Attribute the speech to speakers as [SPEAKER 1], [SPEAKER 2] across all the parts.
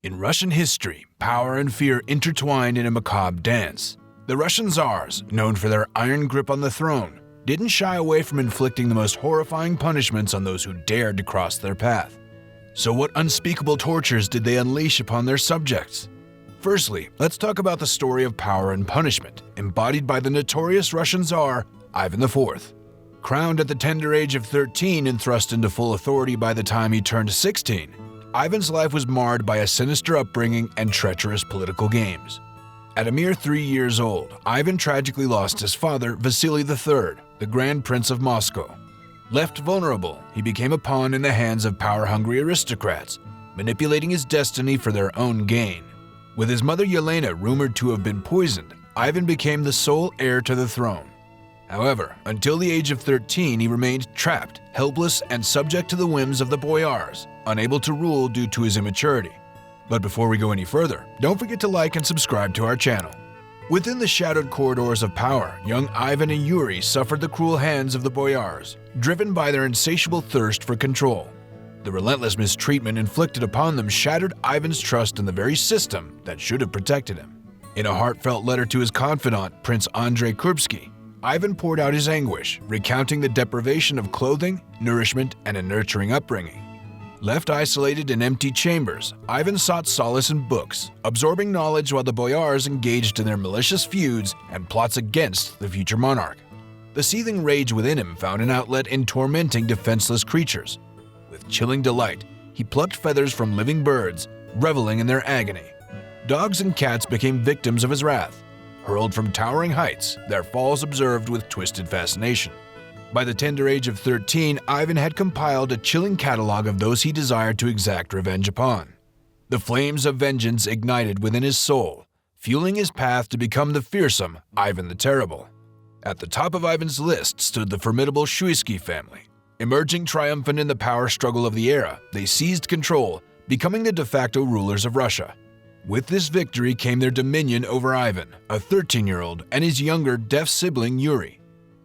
[SPEAKER 1] In Russian history, power and fear intertwined in a macabre dance. The Russian Tsars, known for their iron grip on the throne, didn't shy away from inflicting the most horrifying punishments on those who dared to cross their path. So what unspeakable tortures did they unleash upon their subjects? Firstly, let's talk about the story of power and punishment, embodied by the notorious Russian Tsar, Ivan IV. Crowned at the tender age of 13 and thrust into full authority by the time he turned 16, Ivan's life was marred by a sinister upbringing and treacherous political games. At a mere 3 years old, Ivan tragically lost his father, Vasily III, the Grand Prince of Moscow. Left vulnerable, he became a pawn in the hands of power-hungry aristocrats, manipulating his destiny for their own gain. With his mother Yelena rumored to have been poisoned, Ivan became the sole heir to the throne. However, until the age of 13, he remained trapped, helpless, and subject to the whims of the boyars, unable to rule due to his immaturity. But before we go any further, don't forget to like and subscribe to our channel. Within the shadowed corridors of power, young Ivan and Yuri suffered the cruel hands of the boyars, driven by their insatiable thirst for control. The relentless mistreatment inflicted upon them shattered Ivan's trust in the very system that should have protected him. In a heartfelt letter to his confidant, Prince Andrei Kurbsky, Ivan poured out his anguish, recounting the deprivation of clothing, nourishment, and a nurturing upbringing. Left isolated in empty chambers, Ivan sought solace in books, absorbing knowledge while the boyars engaged in their malicious feuds and plots against the future monarch. The seething rage within him found an outlet in tormenting defenseless creatures. With chilling delight, he plucked feathers from living birds, reveling in their agony. Dogs and cats became victims of his wrath. Hurled from towering heights, their falls observed with twisted fascination. By the tender age of 13, Ivan had compiled a chilling catalog of those he desired to exact revenge upon. The flames of vengeance ignited within his soul, fueling his path to become the fearsome Ivan the Terrible. At the top of Ivan's list stood the formidable Shuisky family. Emerging triumphant in the power struggle of the era, they seized control, becoming the de facto rulers of Russia. With this victory came their dominion over Ivan, a 13-year-old, and his younger, deaf sibling Yuri.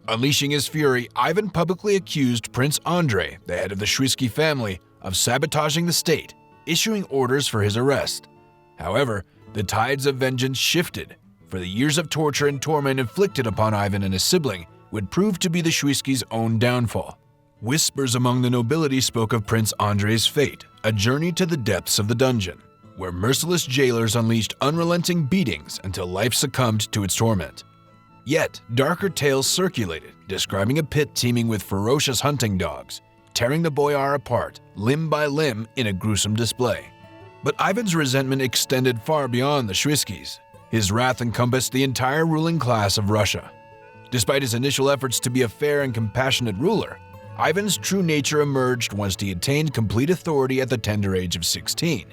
[SPEAKER 1] Unleashing his fury, Ivan publicly accused Prince Andrei, the head of the Shuisky family, of sabotaging the state, issuing orders for his arrest. However, the tides of vengeance shifted, for the years of torture and torment inflicted upon Ivan and his sibling would prove to be the Shuiskys' own downfall. Whispers among the nobility spoke of Prince Andrei's fate, a journey to the depths of the dungeon, where merciless jailers unleashed unrelenting beatings until life succumbed to its torment. Yet, darker tales circulated, describing a pit teeming with ferocious hunting dogs, tearing the boyar apart, limb by limb, in a gruesome display. But Ivan's resentment extended far beyond the Shuiskys. His wrath encompassed the entire ruling class of Russia. Despite his initial efforts to be a fair and compassionate ruler, Ivan's true nature emerged once he attained complete authority at the tender age of 16.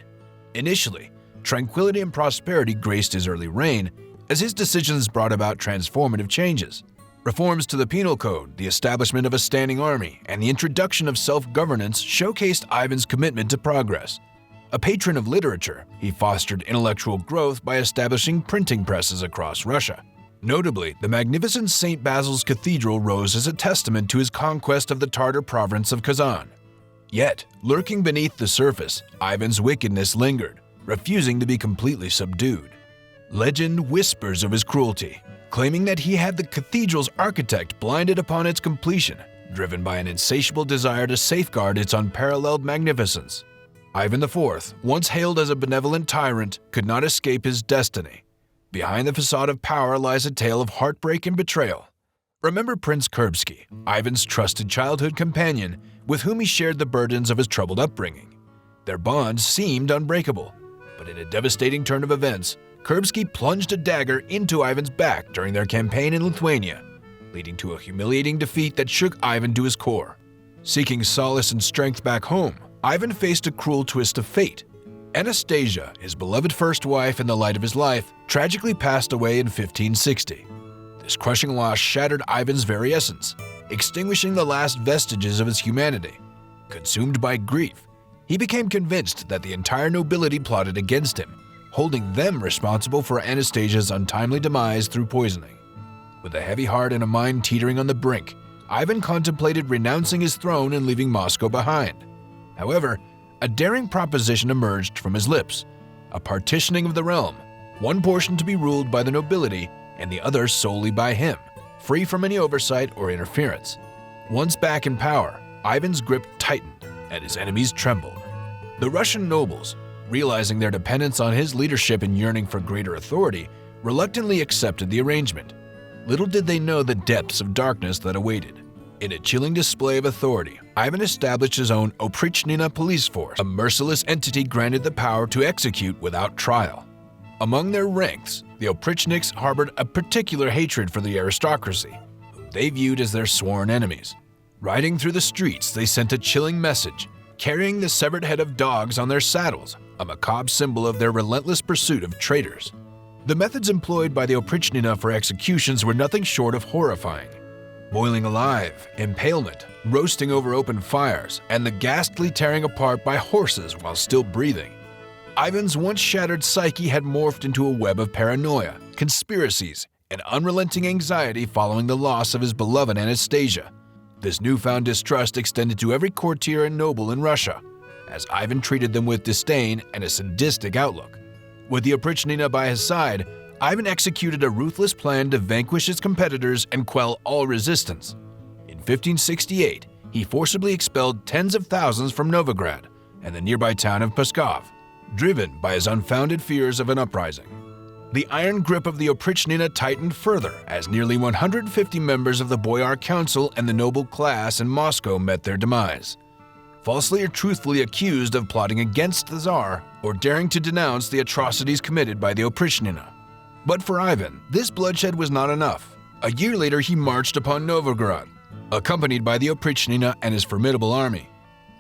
[SPEAKER 1] Initially, tranquility and prosperity graced his early reign, as his decisions brought about transformative changes. Reforms to the penal code, the establishment of a standing army, and the introduction of self-governance showcased Ivan's commitment to progress. A patron of literature, he fostered intellectual growth by establishing printing presses across Russia. Notably, the magnificent St. Basil's Cathedral rose as a testament to his conquest of the Tatar province of Kazan. Yet, lurking beneath the surface, Ivan's wickedness lingered, refusing to be completely subdued. Legend whispers of his cruelty, claiming that he had the cathedral's architect blinded upon its completion, driven by an insatiable desire to safeguard its unparalleled magnificence. Ivan IV, once hailed as a benevolent tyrant, could not escape his destiny. Behind the facade of power lies a tale of heartbreak and betrayal. Remember Prince Kurbsky, Ivan's trusted childhood companion, with whom he shared the burdens of his troubled upbringing. Their bond seemed unbreakable, but in a devastating turn of events, Kurbsky plunged a dagger into Ivan's back during their campaign in Lithuania, leading to a humiliating defeat that shook Ivan to his core. Seeking solace and strength back home, Ivan faced a cruel twist of fate. Anastasia, his beloved first wife and the light of his life, tragically passed away in 1560. This crushing loss shattered Ivan's very essence, extinguishing the last vestiges of his humanity. Consumed by grief, he became convinced that the entire nobility plotted against him, holding them responsible for Anastasia's untimely demise through poisoning. With a heavy heart and a mind teetering on the brink, Ivan contemplated renouncing his throne and leaving Moscow behind. However, a daring proposition emerged from his lips. a partitioning of the realm, one portion to be ruled by the nobility and the other solely by him, free from any oversight or interference. Once back in power, Ivan's grip tightened and his enemies trembled. The Russian nobles, realizing their dependence on his leadership and yearning for greater authority, reluctantly accepted the arrangement. Little did they know the depths of darkness that awaited. In a chilling display of authority, Ivan established his own Oprichnina police force, a merciless entity granted the power to execute without trial. Among their ranks, the Oprichniks harbored a particular hatred for the aristocracy, whom they viewed as their sworn enemies. Riding through the streets, they sent a chilling message, carrying the severed head of dogs on their saddles, a macabre symbol of their relentless pursuit of traitors. The methods employed by the Oprichnina for executions were nothing short of horrifying. Boiling alive, impalement, roasting over open fires, and the ghastly tearing apart by horses while still breathing. Ivan's once shattered psyche had morphed into a web of paranoia, conspiracies, and unrelenting anxiety following the loss of his beloved Anastasia. This newfound distrust extended to every courtier and noble in Russia, as Ivan treated them with disdain and a sadistic outlook. With the Oprichnina by his side, Ivan executed a ruthless plan to vanquish his competitors and quell all resistance. In 1568, he forcibly expelled tens of thousands from Novgorod and the nearby town of Pskov, driven by his unfounded fears of an uprising. The iron grip of the Oprichnina tightened further as nearly 150 members of the Boyar Council and the noble class in Moscow met their demise. Falsely or truthfully accused of plotting against the Tsar or daring to denounce the atrocities committed by the Oprichnina. But for Ivan, this bloodshed was not enough. A year later, he marched upon Novgorod, accompanied by the Oprichnina and his formidable army.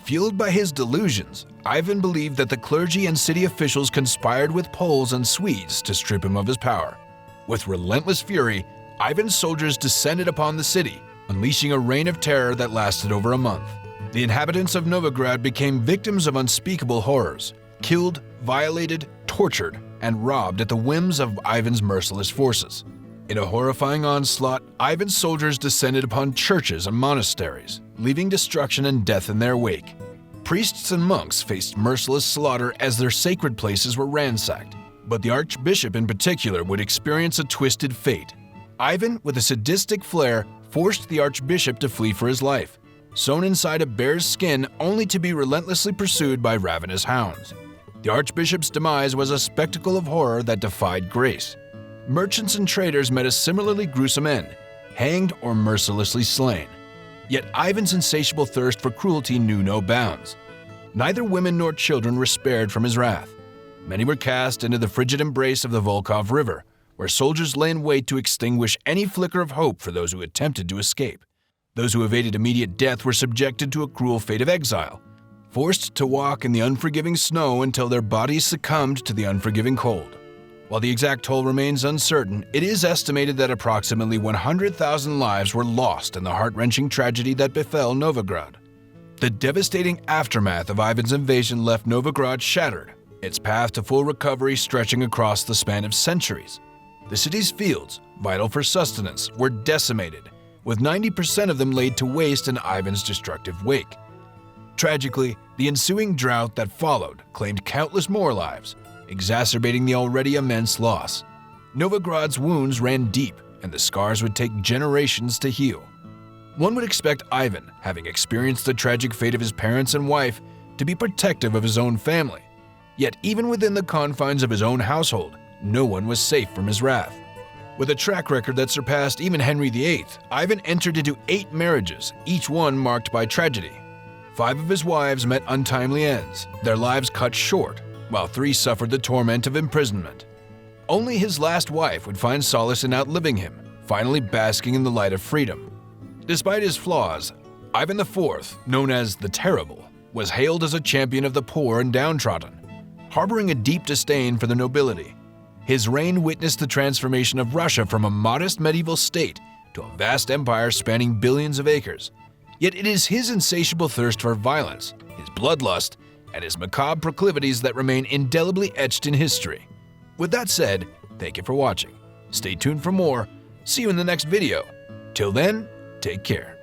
[SPEAKER 1] Fueled by his delusions, Ivan believed that the clergy and city officials conspired with Poles and Swedes to strip him of his power. With relentless fury, Ivan's soldiers descended upon the city, unleashing a reign of terror that lasted over a month. The inhabitants of Novgorod became victims of unspeakable horrors, killed, violated, tortured, and robbed at the whims of Ivan's merciless forces. In a horrifying onslaught, Ivan's soldiers descended upon churches and monasteries, leaving destruction and death in their wake. Priests and monks faced merciless slaughter as their sacred places were ransacked, but the archbishop in particular would experience a twisted fate. Ivan, with a sadistic flair, forced the archbishop to flee for his life, sewn inside a bear's skin only to be relentlessly pursued by ravenous hounds. The archbishop's demise was a spectacle of horror that defied grace. Merchants and traders met a similarly gruesome end, hanged or mercilessly slain. Yet Ivan's insatiable thirst for cruelty knew no bounds. Neither women nor children were spared from his wrath. Many were cast into the frigid embrace of the Volkhov River, where soldiers lay in wait to extinguish any flicker of hope for those who attempted to escape. Those who evaded immediate death were subjected to a cruel fate of exile, forced to walk in the unforgiving snow until their bodies succumbed to the unforgiving cold. While the exact toll remains uncertain, it is estimated that approximately 100,000 lives were lost in the heart-wrenching tragedy that befell Novgorod. The devastating aftermath of Ivan's invasion left Novgorod shattered, its path to full recovery stretching across the span of centuries. The city's fields, vital for sustenance, were decimated, with 90% of them laid to waste in Ivan's destructive wake. Tragically, the ensuing drought that followed claimed countless more lives, exacerbating the already immense loss. Novgorod's wounds ran deep, and the scars would take generations to heal. One would expect Ivan, having experienced the tragic fate of his parents and wife, to be protective of his own family. Yet even within the confines of his own household, no one was safe from his wrath. With a track record that surpassed even Henry VIII, Ivan entered into 8 marriages, each one marked by tragedy. 5 of his wives met untimely ends, their lives cut short, while 3 suffered the torment of imprisonment. Only his last wife would find solace in outliving him, finally basking in the light of freedom. Despite his flaws, Ivan IV, known as the Terrible, was hailed as a champion of the poor and downtrodden, harboring a deep disdain for the nobility. His reign witnessed the transformation of Russia from a modest medieval state to a vast empire spanning billions of acres. Yet it is his insatiable thirst for violence, his bloodlust, and his macabre proclivities that remain indelibly etched in history. With that said, thank you for watching. Stay tuned for more. See you in the next video. Till then, take care.